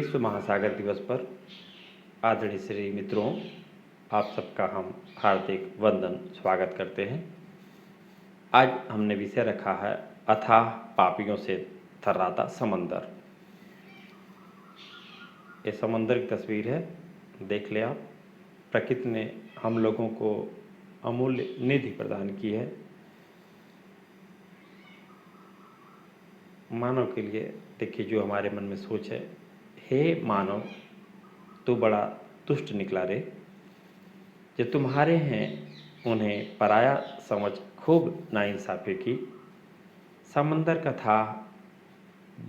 विश्व महासागर दिवस पर आदरणीय श्री मित्रों, आप सबका हम हार्दिक वंदन स्वागत करते हैं। आज हमने विषय रखा है अथाह पापियों से थर्राता समंदर। ये समंदर की तस्वीर है, देख ले आप। प्रकृति ने हम लोगों को अमूल्य निधि प्रदान की है। मानव के लिए देखिए, जो हमारे मन में सोच है, हे मानव तू बड़ा दुष्ट निकला रे, जो तुम्हारे हैं उन्हें पराया समझ खूब नाइंसाफ़ी की। समंदर का था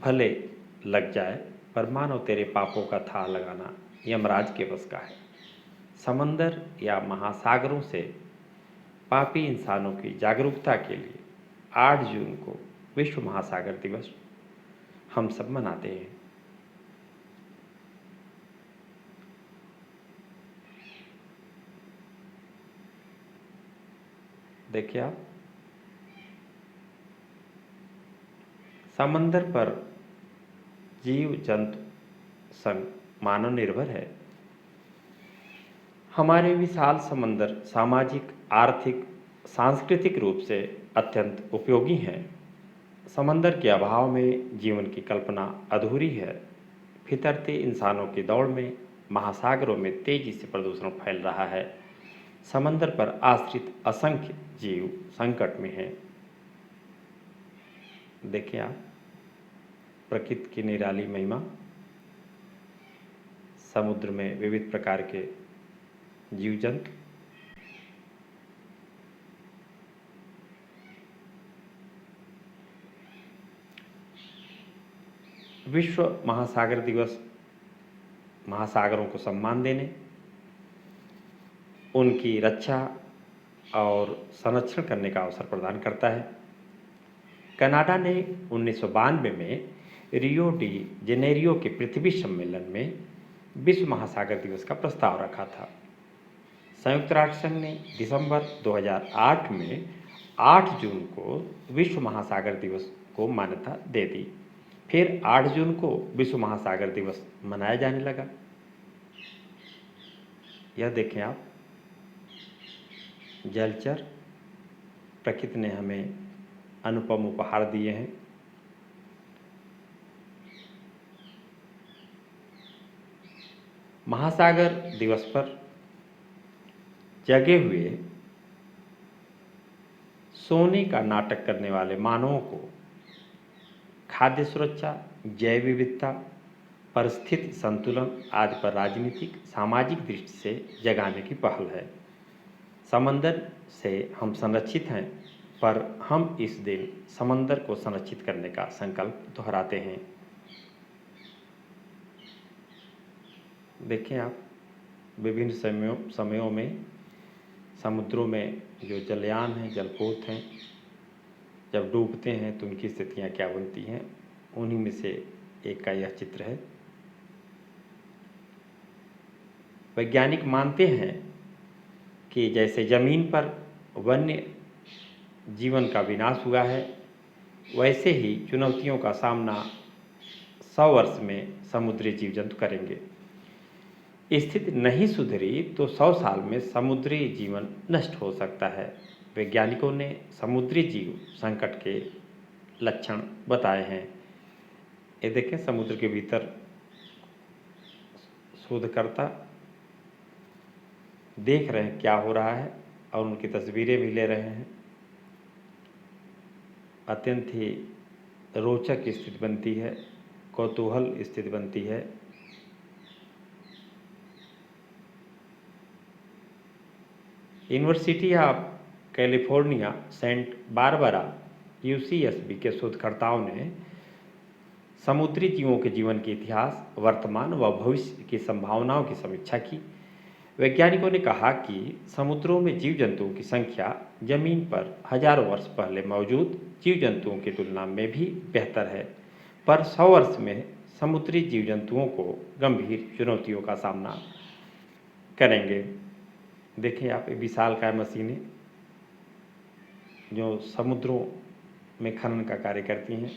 भले लग जाए, पर मानव तेरे पापों का था लगाना यमराज के बस का है। समंदर या महासागरों से पापी इंसानों की जागरूकता के लिए 8 जून को विश्व महासागर दिवस हम सब मनाते हैं। देखिए आप, समंदर पर जीव जंतु संग मानव निर्भर है। हमारे विशाल समंदर सामाजिक, आर्थिक, सांस्कृतिक रूप से अत्यंत उपयोगी हैं। समंदर के अभाव में जीवन की कल्पना अधूरी है। फितरती इंसानों की दौड़ में महासागरों में तेजी से प्रदूषण फैल रहा है। समंदर पर आश्रित असंख्य जीव संकट में हैं। देखिए आप, प्रकृति की निराली महिमा। समुद्र में विविध प्रकार के जीव जंतु, विश्व महासागर दिवस महासागरों को सम्मान देने, उनकी रक्षा और संरक्षण करने का अवसर प्रदान करता है। कनाडा ने 1992 में रियो डी जेनेरियो के पृथ्वी सम्मेलन में विश्व महासागर दिवस का प्रस्ताव रखा था। संयुक्त राष्ट्र संघ ने दिसंबर 2008 में 8 जून को विश्व महासागर दिवस को मान्यता दे दी। फिर 8 जून को विश्व महासागर दिवस मनाया जाने लगा। यह देखें आप, जलचर प्रकृति ने हमें अनुपम उपहार दिए हैं। महासागर दिवस पर जगे हुए सोने का नाटक करने वाले मानवों को खाद्य सुरक्षा, जैव विविधता, परिस्थिति संतुलन आदि पर राजनीतिक, सामाजिक दृष्टि से जगाने की पहल है। समंदर से हम संरक्षित हैं, पर हम इस दिन समंदर को संरक्षित करने का संकल्प दोहराते हैं। देखें आप, विभिन्न समयों में समुद्रों में जो जलयान हैं, जलपोत हैं, जब डूबते हैं तो उनकी स्थितियाँ क्या बनती हैं, उन्हीं में से एक का यह चित्र है। वैज्ञानिक मानते हैं कि जैसे जमीन पर वन्य जीवन का विनाश हुआ है, वैसे ही चुनौतियों का सामना 100 वर्ष में समुद्री जीव जंतु करेंगे। स्थिति नहीं सुधरी तो 100 साल में समुद्री जीवन नष्ट हो सकता है। वैज्ञानिकों ने समुद्री जीव संकट के लक्षण बताए हैं। ये देखें, समुद्र के भीतर शोधकर्ता देख रहे हैं क्या हो रहा है और उनकी तस्वीरें भी ले रहे हैं। अत्यंत ही रोचक स्थिति बनती है, कौतूहल स्थिति बनती है। University of California Santa Barbara UCSB के शोधकर्ताओं ने समुद्री जीवों के जीवन के इतिहास, वर्तमान व भविष्य की संभावनाओं की समीक्षा की। वैज्ञानिकों ने कहा कि समुद्रों में जीव जंतुओं की संख्या जमीन पर हजारों वर्ष पहले मौजूद जीव जंतुओं की तुलना में भी बेहतर है, पर 100 वर्ष में समुद्री जीव जंतुओं को गंभीर चुनौतियों का सामना करेंगे। देखें आप, ये विशालकाय मशीनें जो समुद्रों में खनन का कार्य करती हैं।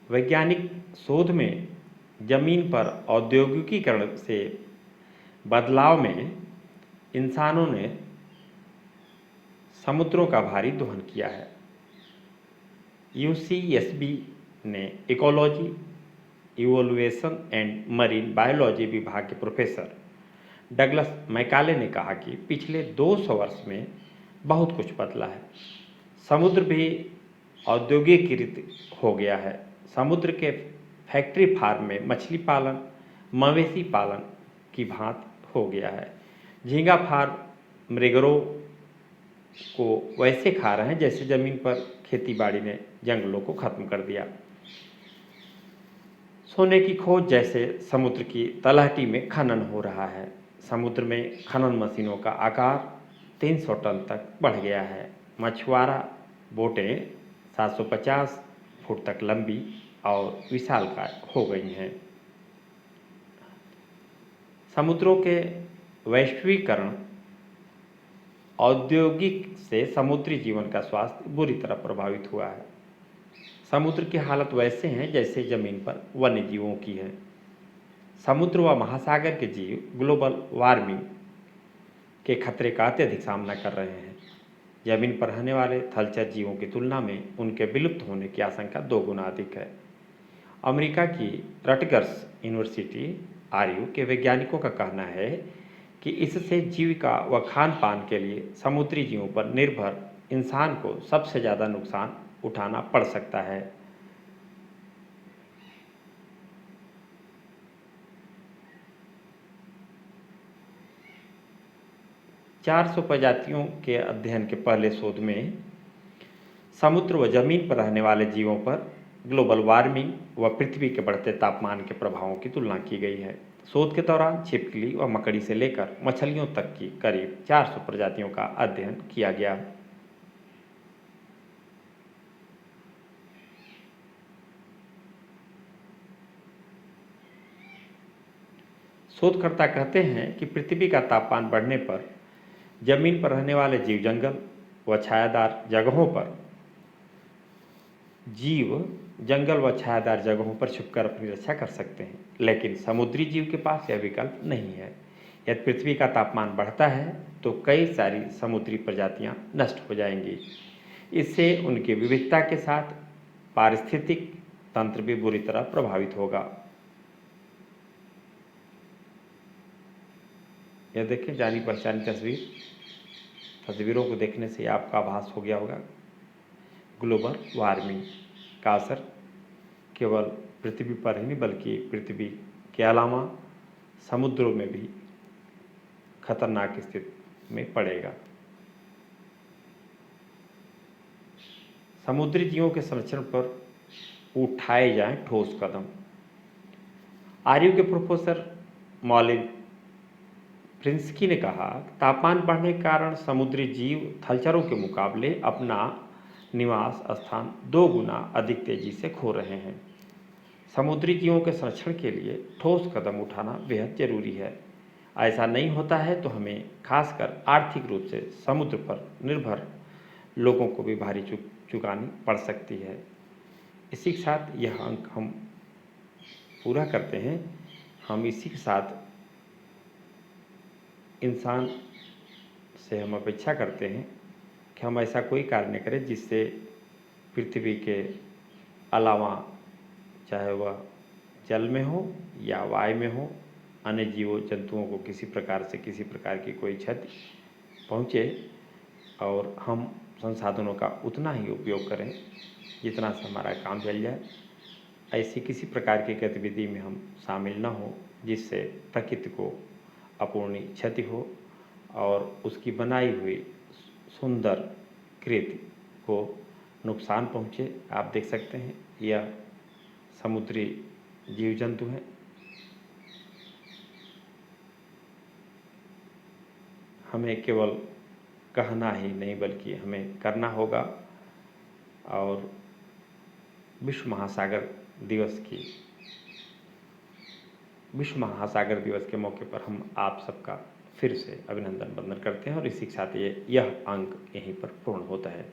वैज्ञानिक शोध में जमीन पर औद्योगिकीकरण से बदलाव में इंसानों ने समुद्रों का भारी दोहन किया है। यूसीएसबी ने ecology, evolution and marine biology विभाग के प्रोफेसर डगलस मैकाले ने कहा कि पिछले 200 वर्ष में बहुत कुछ बदला है। समुद्र भी औद्योगिकीकृत हो गया है। समुद्र के फैक्ट्री फार्म में मछली पालन, मवेशी पालन की भांति हो गया है। झींगा फार्म मृगरों को वैसे खा रहे हैं जैसे जमीन पर खेती बाड़ी ने जंगलों को खत्म कर दिया। सोने की खोज जैसे समुद्र की तलहटी में खनन हो रहा है। समुद्र में खनन मशीनों का आकार 300 टन तक बढ़ गया है। मछुआरा बोटें 750 फुट तक लंबी और विशालकाय हो गई हैं। समुद्रों के वैश्वीकरण औद्योगिक से समुद्री जीवन का स्वास्थ्य बुरी तरह प्रभावित हुआ है। समुद्र की हालत वैसे हैं जैसे जमीन पर वन्य जीवों की है। समुद्र व महासागर के जीव ग्लोबल वार्मिंग के खतरे का अत्यधिक सामना कर रहे हैं। जमीन पर रहने वाले थलचर जीवों की तुलना में उनके विलुप्त होने की आशंका 2 गुना अधिक है। अमेरिका की रटगर्स यूनिवर्सिटी आरयू के वैज्ञानिकों का कहना है कि इससे जीविका व खान पान के लिए समुद्री जीवों पर निर्भर इंसान को सबसे ज़्यादा नुकसान उठाना पड़ सकता है। चार सौ प्रजातियों के अध्ययन के पहले शोध में समुद्र व जमीन पर रहने वाले जीवों पर ग्लोबल वार्मिंग व पृथ्वी के बढ़ते तापमान के प्रभावों की तुलना की गई है। शोध के दौरान छिपकली व मकड़ी से लेकर मछलियों तक की करीब 400 प्रजातियों का अध्ययन किया गया। शोधकर्ता कहते हैं कि पृथ्वी का तापमान बढ़ने पर जमीन पर रहने वाले जीव जंगल व छायादार जगहों पर छुपकर अपनी रक्षा कर सकते हैं, लेकिन समुद्री जीव के पास यह विकल्प नहीं है। यदि पृथ्वी का तापमान बढ़ता है तो कई सारी समुद्री प्रजातियां नष्ट हो जाएंगी। इससे उनकी विविधता के साथ पारिस्थितिक तंत्र भी बुरी तरह प्रभावित होगा। यह देखें जानी पहचानी तस्वीरों को देखने से आपका आभास हो गया होगा। ग्लोबल वार्मिंग का असर केवल पृथ्वी पर ही नहीं बल्कि पृथ्वी के अलावा समुद्रों में भी खतरनाक स्थिति में पड़ेगा। समुद्री जीवों के संरक्षण पर उठाए जाएं ठोस कदम। आरयू के प्रोफेसर मॉलिन प्रिंस्की ने कहा, तापमान बढ़ने के कारण समुद्री जीव थलचरों के मुकाबले अपना निवास स्थान 2 गुना अधिक तेजी से खो रहे हैं। समुद्री जीवों के संरक्षण के लिए ठोस कदम उठाना बेहद जरूरी है। ऐसा नहीं होता है तो हमें खासकर आर्थिक रूप से समुद्र पर निर्भर लोगों को भी भारी चुकानी पड़ सकती है। इसी के साथ यह अंक हम पूरा करते हैं। हम इसी के साथ इंसान से हम अपेक्षा करते हैं कि हम ऐसा कोई कार्य न करें जिससे पृथ्वी के अलावा चाहे वह जल में हो या वायु में हो अन्य जीवों जंतुओं को किसी प्रकार की कोई क्षति पहुँचे, और हम संसाधनों का उतना ही उपयोग करें जितना से हमारा काम चल जाए। ऐसी किसी प्रकार की गतिविधि में हम शामिल न हो जिससे प्रकृति को अपूर्णीय क्षति हो और उसकी बनाई हुई सुंदर कृति को नुकसान पहुँचे। आप देख सकते हैं यह समुद्री जीव जंतु हैं। हमें केवल कहना ही नहीं बल्कि हमें करना होगा। और विश्व महासागर दिवस के मौके पर हम आप सबका फिर से अभिनंदन वंदन करते हैं और इसी के साथ यह अंक यहीं पर पूर्ण होता है।